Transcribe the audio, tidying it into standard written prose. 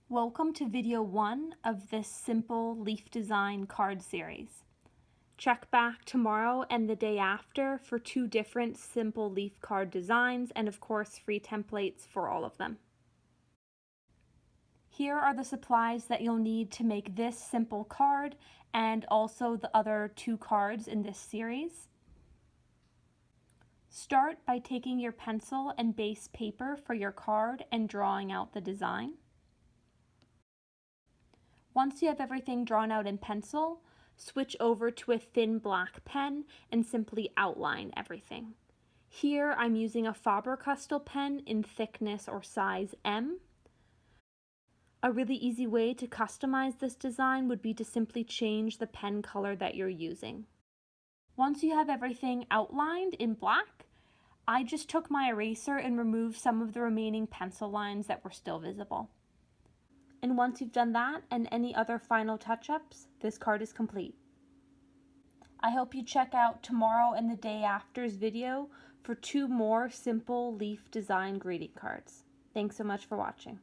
Welcome to video 1 of this simple leaf design card series. Check back tomorrow and the day after for 2 different simple leaf card designs and of course free templates for all of them. Here are the supplies that you'll need to make this simple card and also the other 2 cards in this series. Start by taking your pencil and base paper for your card and drawing out the design. Once you have everything drawn out in pencil, switch over to a thin black pen and simply outline everything. Here I'm using a Faber-Castell pen in thickness or size M. A really easy way to customize this design would be to simply change the pen color that you're using. Once you have everything outlined in black, I just took my eraser and removed some of the remaining pencil lines that were still visible. And once you've done that and any other final touch-ups, this card is complete. I hope you check out tomorrow and the day after's video for 2 more simple leaf design greeting cards. Thanks so much for watching.